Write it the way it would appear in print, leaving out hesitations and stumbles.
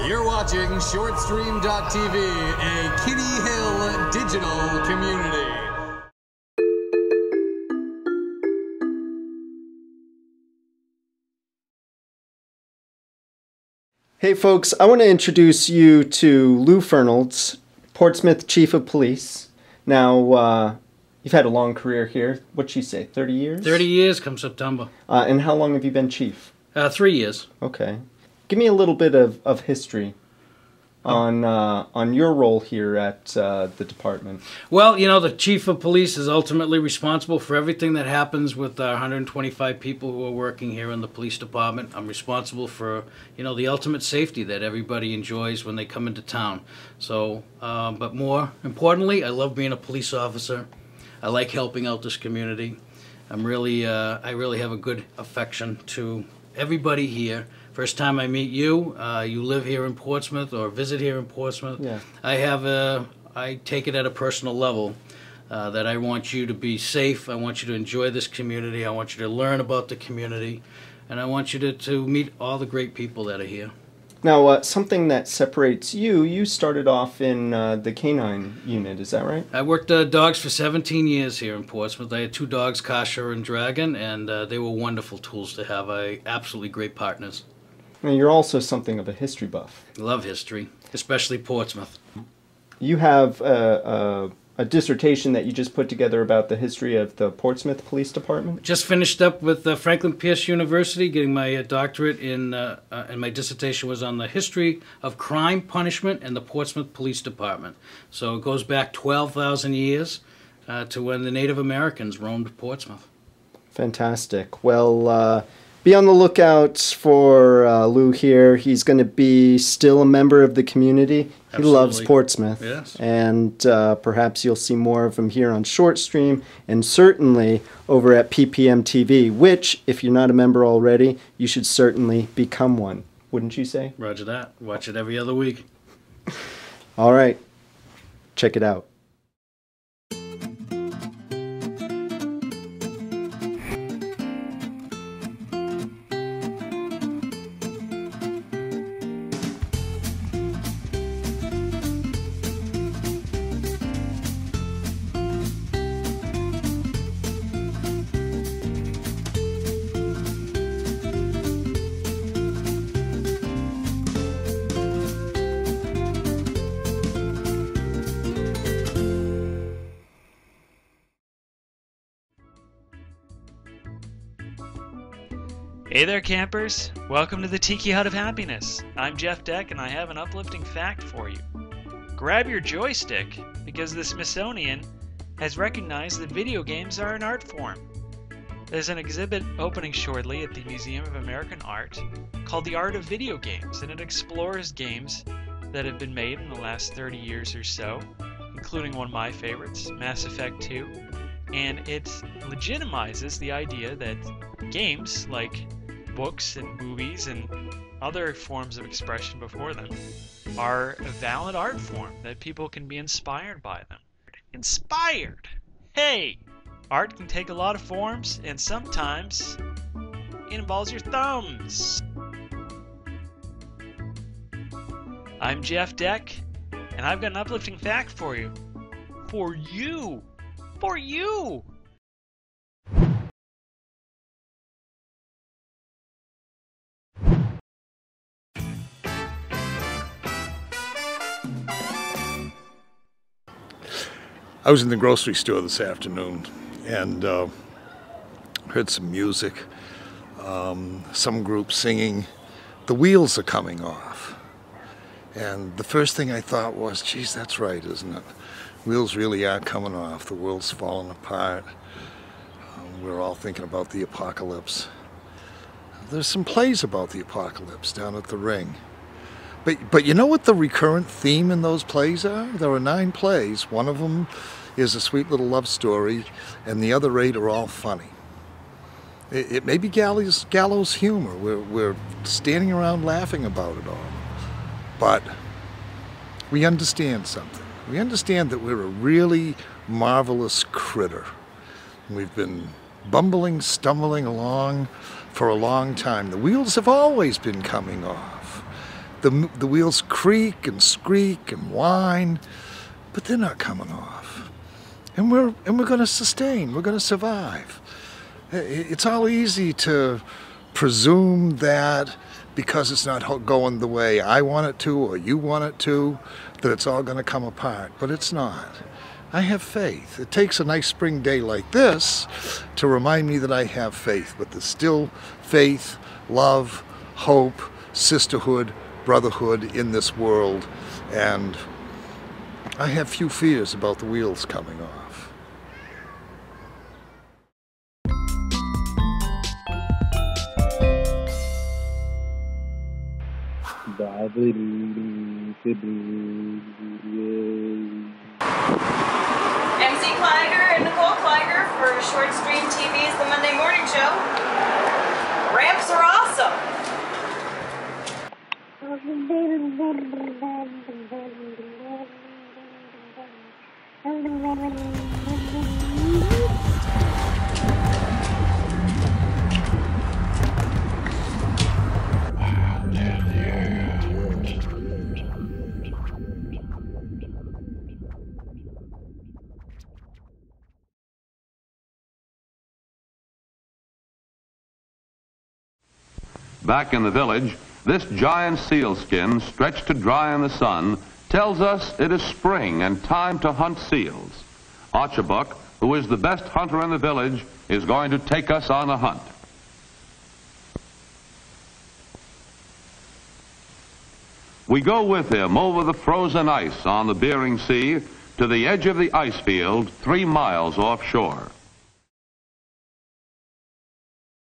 You're watching ShortStreamTV, a Kitty Hill digital community. Hey folks, I want to introduce you to Lou Ferland, Portsmouth Chief of Police. Now, you've had a long career here. What'd she say, 30 years? 30 years come September. And how long have you been Chief? 3 years. Okay. Give me a little bit of history on your role here at the department. Well, you know, the Chief of Police is ultimately responsible for everything that happens with our 125 people who are working here in the police department. I'm responsible for, you know, the ultimate safety that everybody enjoys when they come into town. So, but more importantly, I love being a police officer. I like helping out this community. I really have a good affection to everybody here. First time I meet you, you live here in Portsmouth or visit here in Portsmouth. Yeah. I take it at a personal level that I want you to be safe. I want you to enjoy this community. I want you to learn about the community, and I want you to meet all the great people that are here. Now, something that separates you, you started off in the canine unit, is that right? I worked dogs for 17 years here in Portsmouth. I had 2 dogs, Kasha and Dragon, and they were wonderful tools to have. Absolutely great partners. Now, you're also something of a history buff. Love history, especially Portsmouth. You have a dissertation that you just put together about the history of the Portsmouth Police Department? Just finished up with Franklin Pierce University, getting my doctorate in, and my dissertation was on the history of crime punishment and the Portsmouth Police Department. So it goes back 12,000 years to when the Native Americans roamed Portsmouth. Fantastic. Well, be on the lookout for Lou here. He's going to be still a member of the community. He loves Portsmouth. Yes. And perhaps you'll see more of him here on ShortStream and certainly over at PPM TV, which, if you're not a member already, you should certainly become one. Wouldn't you say? Roger that. Watch it every other week. All right. Check it out. Hey there, campers! Welcome to the Tiki Hut of Happiness. I'm Jeff Deck, and I have an uplifting fact for you. Grab your joystick, because the Smithsonian has recognized that video games are an art form. There's an exhibit opening shortly at the Museum of American Art called The Art of Video Games, and it explores games that have been made in the last 30 years or so, including one of my favorites, Mass Effect 2, and it legitimizes the idea that games, like books and movies and other forms of expression before them, are a valid art form, that people can be inspired by them. Inspired! Hey! Art can take a lot of forms, and sometimes it involves your thumbs. I'm Jeff Deck, and I've got an uplifting fact for you. For you! For you! I was in the grocery store this afternoon and heard some music, some group singing, "The Wheels Are Coming Off." And the first thing I thought was, geez, that's right, isn't it? Wheels really are coming off. The world's falling apart. We're all thinking about the apocalypse. There's some plays about the apocalypse down at the Ring. But you know what the recurrent theme in those plays are? There are 9 plays. One of them is a sweet little love story, and the other 8 are all funny. It may be gallows humor. We're standing around laughing about it all. But we understand something. We understand that we're a really marvelous critter. We've been bumbling, stumbling along for a long time. The wheels have always been coming off. The wheels creak and squeak and whine, but they're not coming off. And we're going to sustain. We're going to survive. It's all easy to presume that because it's not going the way I want it to or you want it to, that it's all going to come apart. But it's not. I have faith. It takes a nice spring day like this to remind me that I have faith. But there's still faith, love, hope, sisterhood, brotherhood in this world. And I have few fears about the wheels coming off. MZ Kliger and Nicole Kliger for ShortStreamTV's The Monday Morning Show. Ramps are awesome. Back in the village, this giant sealskin stretched to dry in the sun tells us it is spring and time to hunt seals. Archibald, who is the best hunter in the village, is going to take us on a hunt. We go with him over the frozen ice on the Bering Sea to the edge of the ice field 3 miles offshore.